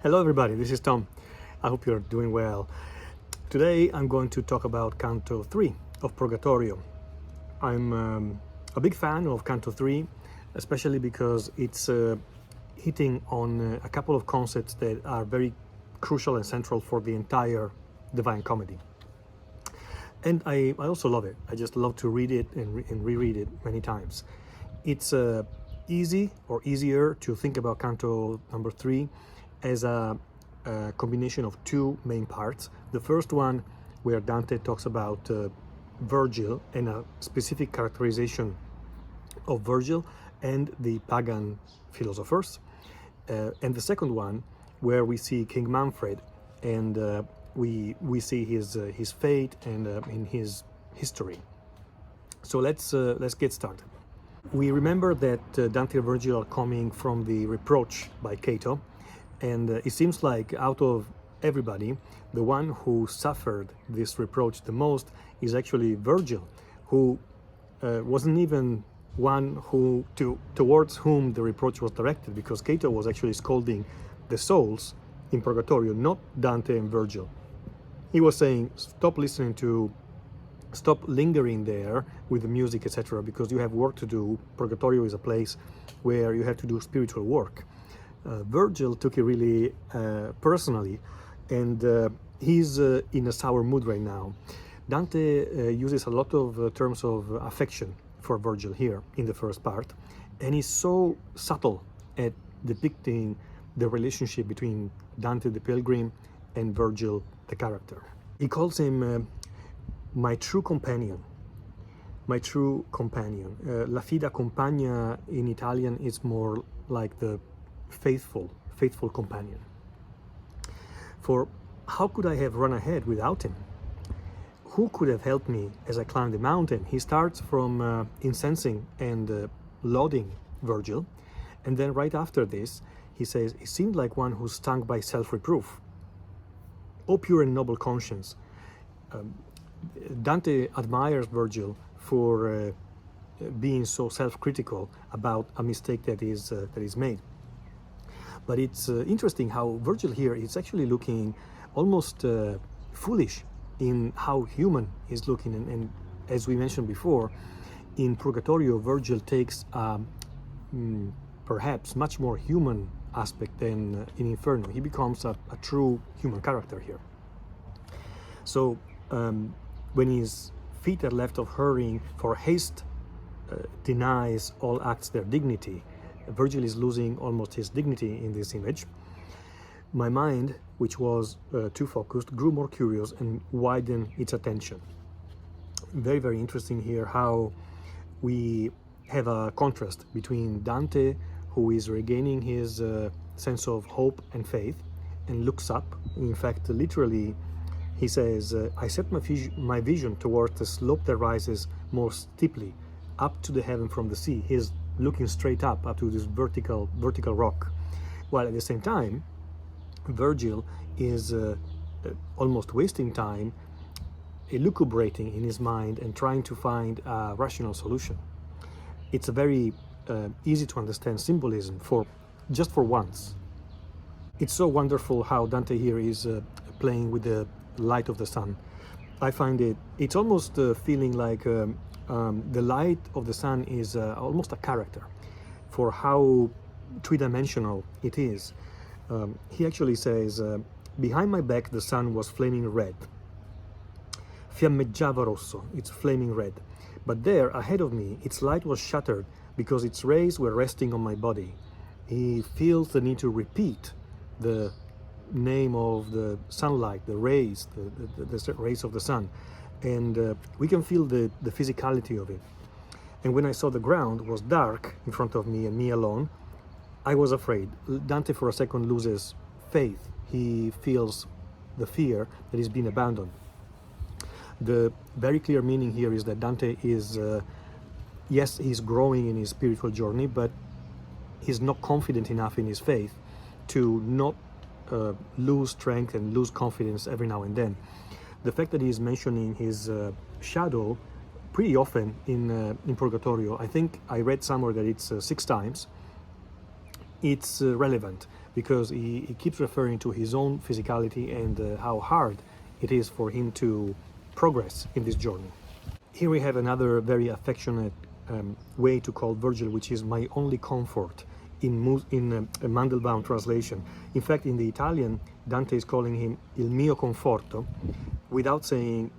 Hello everybody, this is Tom. I hope you're doing well. Today I'm going to talk about Canto 3 of Purgatorio. I'm a big fan of Canto 3, especially because it's hitting on a couple of concepts that are very crucial and central for the entire Divine Comedy. And I also love it. I just love to read it and reread it many times. It's easy or easier to think about Canto number 3 as a combination of two main parts. The first one, where Dante talks about Virgil and a specific characterization of Virgil and the pagan philosophers. And the second one, where we see King Manfred and we see his fate and in his history. So let's get started. We remember that Dante and Virgil are coming from the reproach by Canto, and it seems like out of everybody, the one who suffered this reproach the most is actually Virgil, who wasn't even one towards whom the reproach was directed, because Canto was actually scolding the souls in Purgatorio, not Dante and Virgil. He was saying, stop lingering there with the music, etc., because you have work to do. Purgatorio is a place where you have to do spiritual work. Virgil took it really personally, and he's in a sour mood right now. Dante uses a lot of terms of affection for Virgil here in the first part, and he's so subtle at depicting the relationship between Dante the pilgrim and Virgil the character. He calls him my true companion. My true companion. La fida compagna in Italian is more like the faithful companion. For how could I have run ahead without him? Who could have helped me as I climbed the mountain? He starts from incensing and lauding Virgil, and then right after this he says, he seemed like one who's stung by self-reproof. O pure and noble conscience. Dante admires Virgil for being so self-critical about a mistake that is made. But it's interesting how Virgil here is actually looking almost foolish in how human he's looking. And as we mentioned before, in Purgatorio, Virgil takes perhaps much more human aspect than in Inferno. He becomes a true human character here. So when his feet are left of hurrying, for haste denies all acts their dignity. Virgil is losing almost his dignity in this image. My mind, which was too focused, grew more curious and widened its attention. Very, very interesting here how we have a contrast between Dante, who is regaining his sense of hope and faith and looks up. In fact, literally, he says, I set my vision towards the slope that rises more steeply up to the heaven from the sea. He's looking straight up to this vertical rock, while at the same time Virgil is almost wasting time elucubrating in his mind and trying to find a rational solution. It's a very easy to understand symbolism just for once. It's so wonderful how Dante here is playing with the light of the sun. I find it's almost feeling like the light of the sun is almost a character for how three-dimensional it is. He actually says, behind my back the sun was flaming red. Fiammeggiava rosso, it's flaming red. But there, ahead of me, its light was shattered because its rays were resting on my body. He feels the need to repeat the name of the sunlight, the rays, the rays of the sun. And we can feel the physicality of it. And when I saw the ground was dark in front of me and me alone, I was afraid. Dante for a second loses faith. He feels the fear that he's been abandoned. The very clear meaning here is that Dante is, yes, he's growing in his spiritual journey, but he's not confident enough in his faith to not lose strength and lose confidence every now and then. The fact that he's mentioning his shadow pretty often in Purgatorio, I think I read somewhere that it's 6 times, it's relevant, because he keeps referring to his own physicality and how hard it is for him to progress in this journey. Here we have another very affectionate way to call Virgil, which is my only comfort in a Mandelbaum translation. In fact, in the Italian, Dante is calling him il mio conforto without saying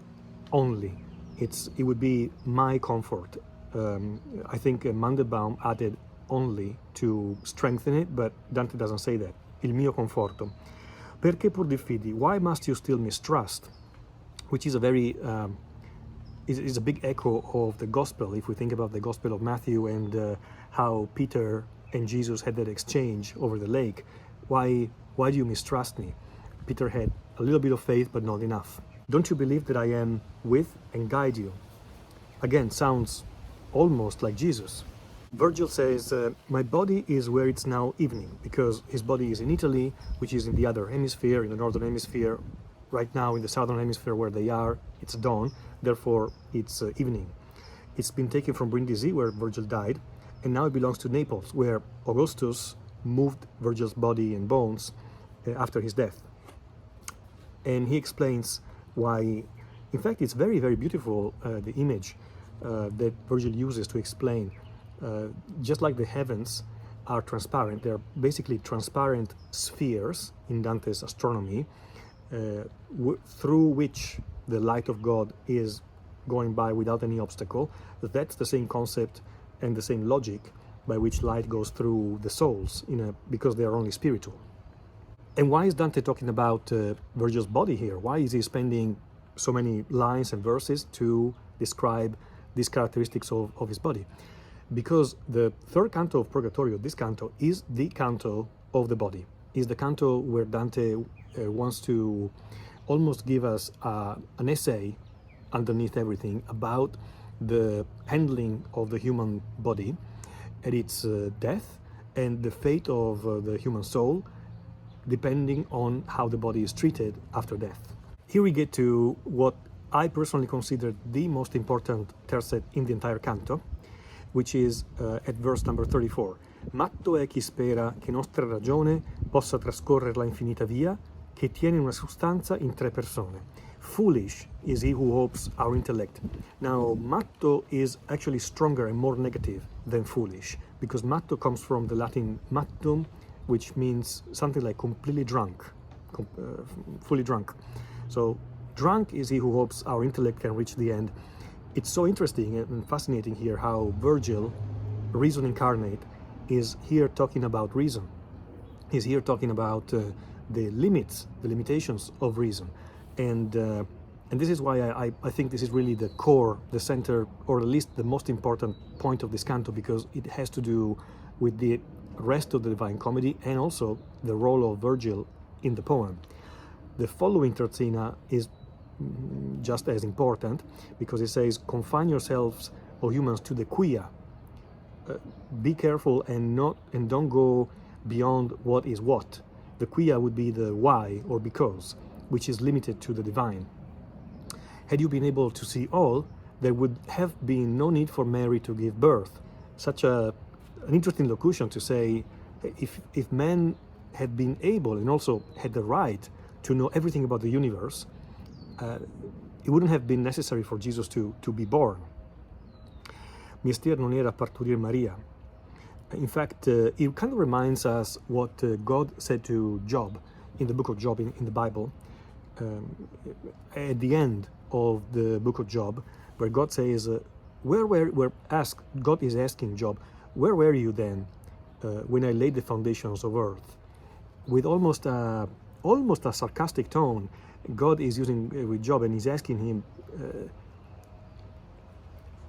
only. It would be my comfort. I think Mandelbaum added only to strengthen it, but Dante doesn't say that. Il mio conforto. Perché pur diffidi? Why must you still mistrust? Which is a very is a big echo of the gospel. If we think about the Gospel of Matthew and how Peter and Jesus had that exchange over the lake, why do you mistrust me? Peter had a little bit of faith, but not enough. Don't you believe that I am with and guide you? Again, sounds almost like Jesus. Virgil says, my body is where it's now evening, because his body is in Italy, which is in the other hemisphere, in the northern hemisphere. Right now in the southern hemisphere where they are, it's dawn, therefore it's evening. It's been taken from Brindisi, where Virgil died, and now it belongs to Naples, where Augustus moved Virgil's body and bones after his death. And he explains why. In fact, it's very, very beautiful, the image that Virgil uses to explain. Just like the heavens are transparent, they're basically transparent spheres in Dante's astronomy, through which the light of God is going by without any obstacle. That's the same concept and the same logic by which light goes through the souls, because they are only spiritual. And why is Dante talking about Virgil's body here? Why is he spending so many lines and verses to describe these characteristics of his body? Because the third canto of Purgatorio, this canto, is the canto of the body. Is the canto where Dante wants to almost give us an essay underneath everything about the handling of the human body and its death and the fate of the human soul, depending on how the body is treated after death. Here we get to what I personally consider the most important tercet in the entire canto, which is at verse number 34. Matto è chi spera che nostra ragione possa trascorrere la infinita via, che tiene una sostanza in tre persone. Foolish is he who hopes our intellect. Now, matto is actually stronger and more negative than foolish, because matto comes from the Latin mattum, which means something like completely drunk, fully drunk. So, drunk is he who hopes our intellect can reach the end. It's so interesting and fascinating here how Virgil, reason incarnate, is here talking about reason. He's here talking about the limitations of reason. And this is why I think this is really the core, the center, or at least the most important point of this canto, because it has to do with the rest of the Divine Comedy and also the role of Virgil in the poem. The following terzina is just as important, because it says, confine yourselves, O humans, to the quia. Be careful and don't go beyond what is what. The quia would be the why or because, which is limited to the divine. Had you been able to see all, there would have been no need for Mary to give birth. Such an interesting locution to say, if man had been able and also had the right to know everything about the universe, it wouldn't have been necessary for Jesus to be born. Mister non era parturir Maria. In fact, it kind of reminds us what God said to Job in the book of Job in the Bible. At the end of the book of Job, where God says, God is asking Job, where were you then when I laid the foundations of earth? With almost a sarcastic tone, God is using with Job, and he's asking him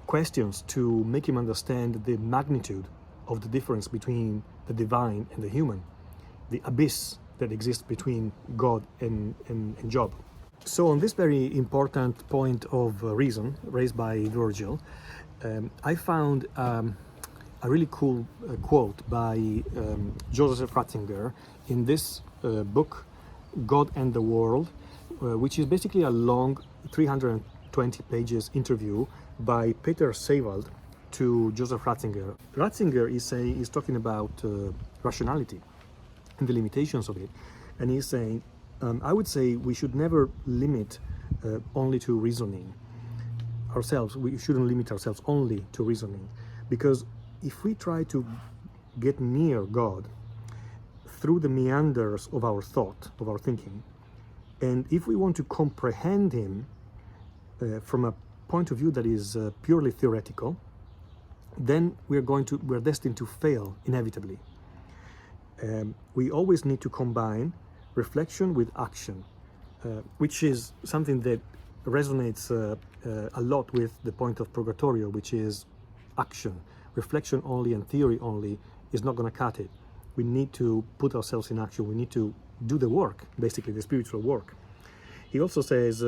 questions to make him understand the magnitude of the difference between the divine and the human, the abyss that exists between God and Job. So on this very important point of reason raised by Virgil, I found a really cool quote by Joseph Ratzinger in this book, God and the World, which is basically a long 320 pages interview by Peter Seewald to Joseph Ratzinger. Ratzinger is talking about rationality, and the limitations of it. And he's saying, I would say we should never limit only to reasoning ourselves. We shouldn't limit ourselves only to reasoning, because if we try to get near God through the meanders of our thought, of our thinking, and if we want to comprehend him from a point of view that is purely theoretical, then we're destined to fail inevitably. We always need to combine reflection with action, which is something that resonates a lot with the point of Purgatorio, which is action. Reflection only and theory only is not going to cut it. We need to put ourselves in action. We need to do the work, basically the spiritual work. He also says,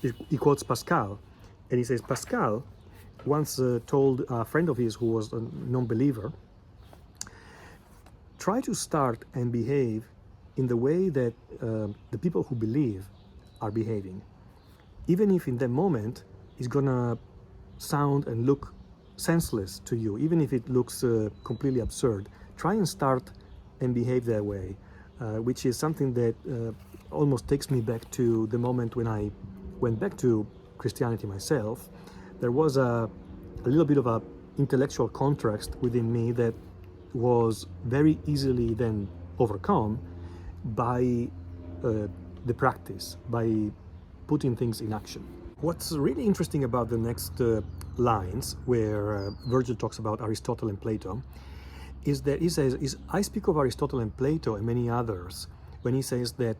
he quotes Pascal, and he says, Pascal once told a friend of his who was a non-believer, try to start and behave in the way that the people who believe are behaving. Even if in that moment it's gonna sound and look senseless to you, even if it looks completely absurd, try and start and behave that way, which is something that almost takes me back to the moment when I went back to Christianity myself. There was a little bit of a intellectual contrast within me that was very easily then overcome by the practice, by putting things in action. What's really interesting about the next lines, where Virgil talks about Aristotle and Plato, is that he says, I speak of Aristotle and Plato and many others when he says that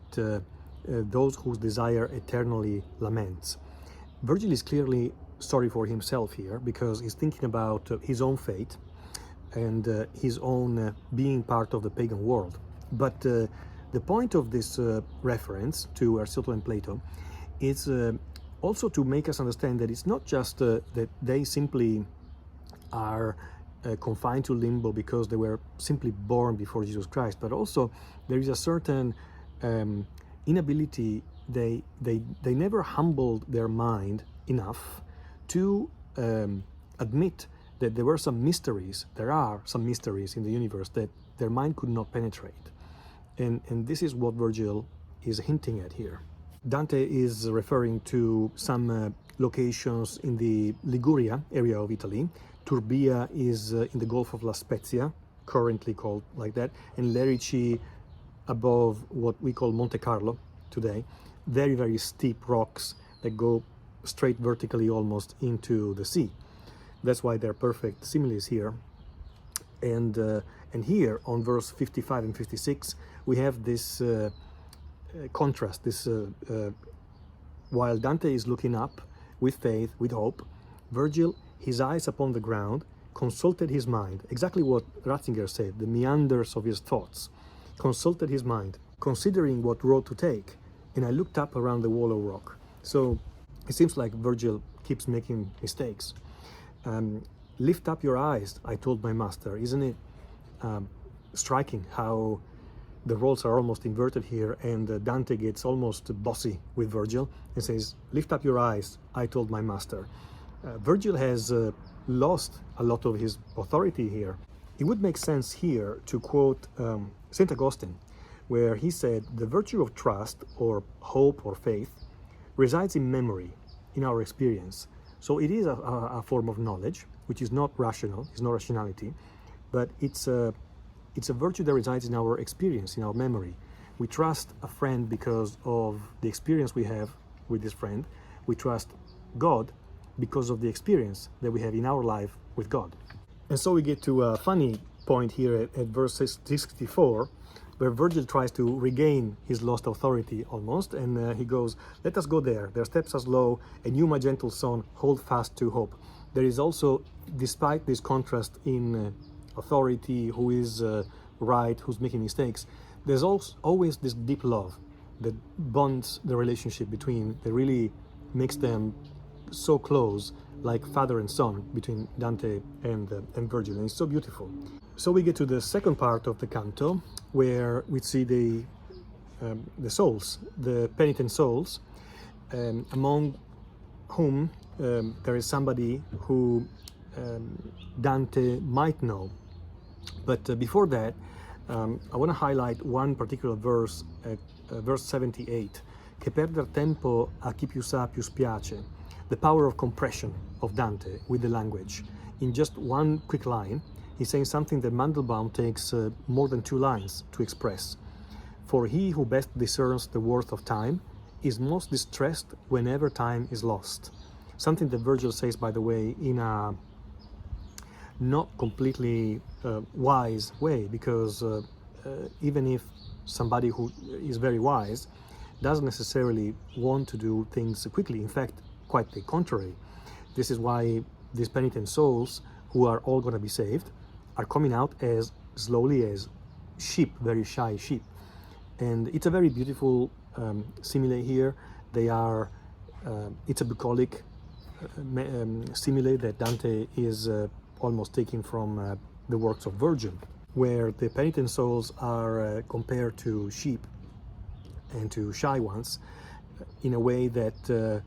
those whose desire eternally laments. Virgil is clearly sorry for himself here, because he's thinking about his own fate and his own being part of the pagan world. But the point of this reference to Aristotle and Plato is also to make us understand that it's not just that they simply are confined to limbo because they were simply born before Jesus Christ, but also there is a certain inability. They never humbled their mind enough to admit that there are some mysteries in the universe that their mind could not penetrate. And this is what Virgil is hinting at here. Dante is referring to some locations in the Liguria area of Italy. Turbia is in the Gulf of La Spezia, currently called like that, and Lerici above what we call Monte Carlo today. Very, very steep rocks that go straight vertically almost into the sea. That's why they're perfect similes here. And here on verse 55 and 56, we have this contrast. While Dante is looking up with faith, with hope, Virgil, his eyes upon the ground, consulted his mind. Exactly what Ratzinger said, the meanders of his thoughts. Consulted his mind, considering what road to take. And I looked up around the wall of rock. So it seems like Virgil keeps making mistakes. Lift up your eyes, I told my master. Isn't it striking how the roles are almost inverted here, and Dante gets almost bossy with Virgil and says, lift up your eyes, I told my master. Virgil has lost a lot of his authority here. It would make sense here to quote St. Augustine, where he said, the virtue of trust or hope or faith resides in memory, in our experience. So it is a form of knowledge, which is not rational, it's not rationality, but it's a virtue that resides in our experience, in our memory. We trust a friend because of the experience we have with this friend. We trust God because of the experience that we have in our life with God. And so we get to a funny point here at verse 64, where Virgil tries to regain his lost authority almost, and he goes, let us go there, their steps are slow, and you, my gentle son, hold fast to hope. There is also, despite this contrast in authority, who is right, who's making mistakes, there's also always this deep love that bonds the relationship between, that really makes them so close, like father and son, between Dante and Virgil, and it's so beautiful. So we get to the second part of the canto, where we see the souls, the penitent souls, among whom there is somebody who Dante might know. But before that, I want to highlight one particular verse, verse 78, che perder tempo a chi più sa più spiace, the power of compression of Dante with the language. In just one quick line, he's saying something that Mandelbaum takes more than 2 lines to express. For he who best discerns the worth of time is most distressed whenever time is lost. Something that Virgil says, by the way, in a not completely wise way, because even if somebody who is very wise doesn't necessarily want to do things quickly, in fact, quite the contrary. This is why these penitent souls, who are all going to be saved, are coming out as slowly as sheep, very shy sheep. And it's a very beautiful simile here. They are, it's a bucolic simile that Dante is almost taken from the works of Virgil, where the penitent souls are compared to sheep and to shy ones in a way that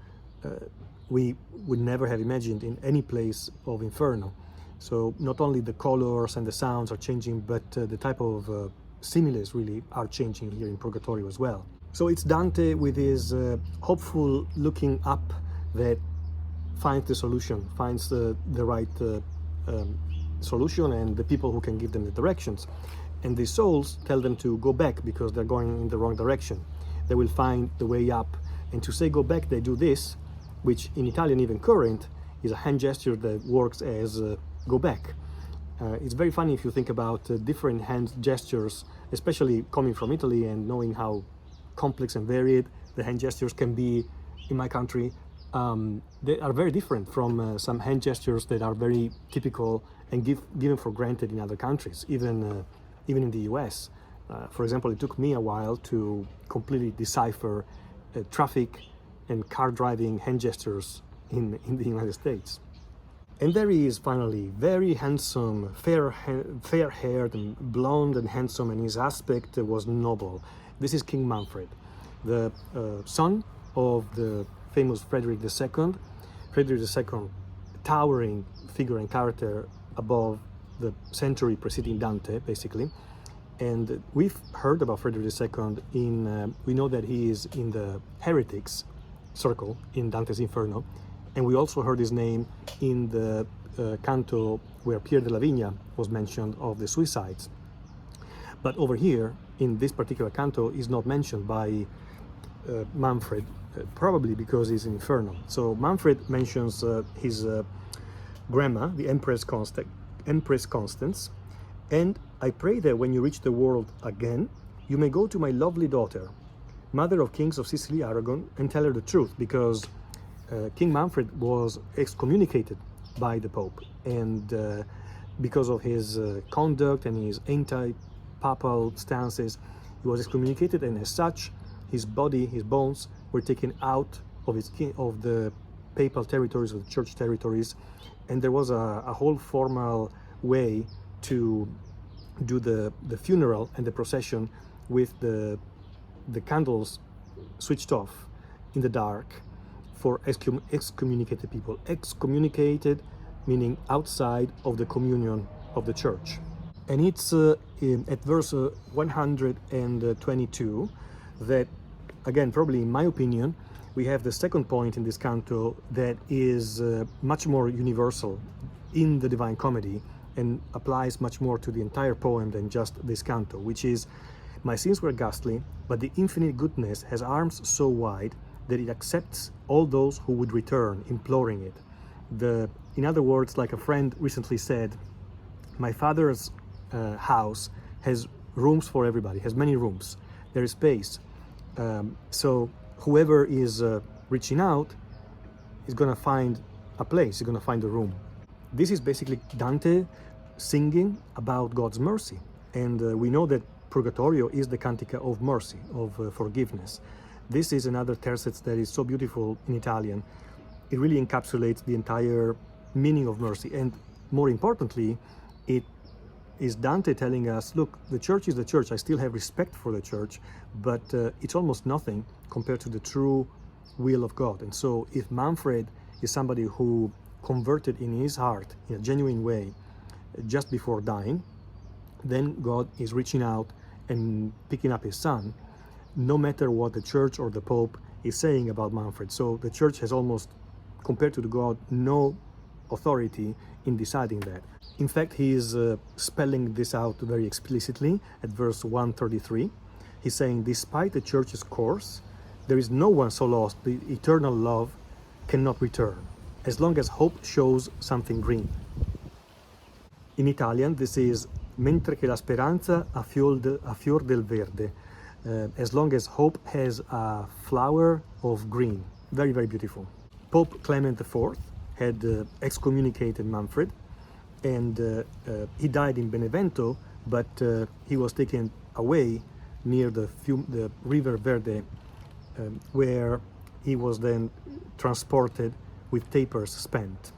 we would never have imagined in any place of Inferno. So not only the colors and the sounds are changing, but the type of similes really are changing here in Purgatorio as well. So it's Dante with his hopeful looking up that finds the solution, finds the right solution and the people who can give them the directions. And the souls tell them to go back because they're going in the wrong direction. They will find the way up. And to say go back, they do this, which in Italian, even current, is a hand gesture that works as go back. It's very funny if you think about different hand gestures, especially coming from Italy and knowing how complex and varied the hand gestures can be in my country. They are very different from some hand gestures that are very typical and given for granted in other countries, even in the US. For example, it took me a while to completely decipher traffic and car driving hand gestures in the United States. And there he is finally, very handsome, fair-haired and blonde and handsome, and his aspect was noble. This is King Manfred, the son of the famous Frederick II. Frederick II, towering figure and character above the century preceding Dante, basically. And we've heard about Frederick II we know that he is in the heretics circle in Dante's Inferno, and we also heard his name in the Canto where Pier della Vigna was mentioned of the suicides. But over here, in this particular canto, is not mentioned by Manfred, probably because he's in Inferno. So Manfred mentions his grandma, the Empress Constance, and I pray that when you reach the world again, you may go to my lovely daughter, mother of kings of Sicily, Aragon, and tell her the truth, because King Manfred was excommunicated by the Pope, and because of his conduct and his anti-papal stances, he was excommunicated, and as such, his body, his bones, were taken out of the papal territories, of the church territories, and there was a whole formal way to do the funeral and the procession with the candles switched off in the dark for excommunicated people. Excommunicated meaning outside of the communion of the church. And it's at verse 122 that, again, probably in my opinion, we have the second point in this canto that is much more universal in the Divine Comedy and applies much more to the entire poem than just this canto, which is, my sins were ghastly, but the infinite goodness has arms so wide that it accepts all those who would return, imploring it. In other words, like a friend recently said, my father's house has rooms for everybody, has many rooms. There is space. So whoever is reaching out is going to find a place, is going to find a room. This is basically Dante singing about God's mercy. And we know that Purgatorio is the cantica of mercy, of forgiveness. This is another tercet that is so beautiful in Italian. It really encapsulates the entire meaning of mercy. And more importantly, it is Dante telling us, look, the church is the church. I still have respect for the church, but it's almost nothing compared to the true will of God. And so if Manfred is somebody who converted in his heart in a genuine way just before dying, then God is reaching out and picking up his son, no matter what the church or the Pope is saying about Manfred. So the church has almost, compared to the God, no authority in deciding that. In fact, he is spelling this out very explicitly at verse 133. He's saying, despite the church's course, there is no one so lost the eternal love cannot return, as long as hope shows something green. In Italian, this is mentre che la speranza a fior del verde, as long as hope has a flower of green. Very, very beautiful. Pope Clement IV had excommunicated Manfred, and he died in Benevento, but he was taken away near the River Verde, where he was then transported with tapers spent.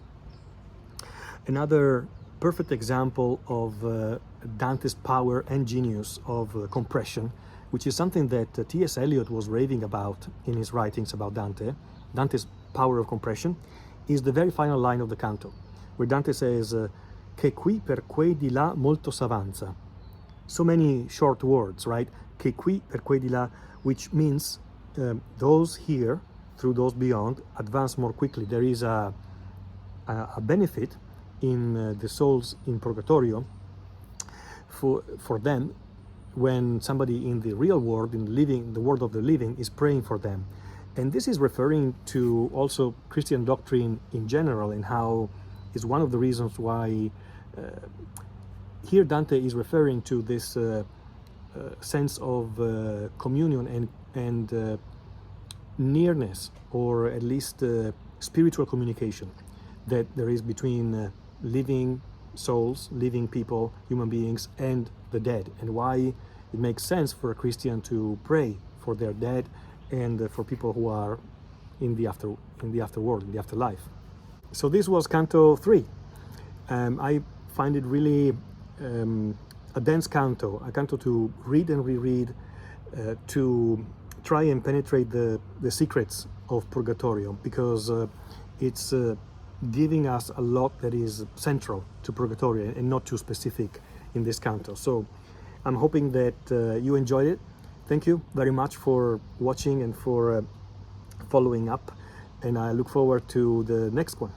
Another perfect example of Dante's power and genius of compression, which is something that T.S. Eliot was raving about in his writings about Dante, Dante's power of compression, is the very final line of the Canto, where Dante says, che qui per quei di là molto s'avanza. So many short words, right? Che qui per quei di là, which means those here, through those beyond, advance more quickly. There is a benefit in the souls in Purgatorio for them when somebody in the real world, in the world of the living, is praying for them. And this is referring to also Christian doctrine in general, and how is one of the reasons why here Dante is referring to this sense of communion and nearness, or at least spiritual communication that there is between living souls, living people, human beings, and the dead, and why it makes sense for a Christian to pray for their dead and for people who are in the afterworld, in the afterlife. So this was Canto 3. I find it really a dense canto, a canto to read and reread, to try and penetrate the secrets of Purgatorio, because it's giving us a lot that is central to Purgatorio and not too specific in this canto. So I'm hoping that you enjoyed it. Thank you very much for watching and for following up, and I look forward to the next one.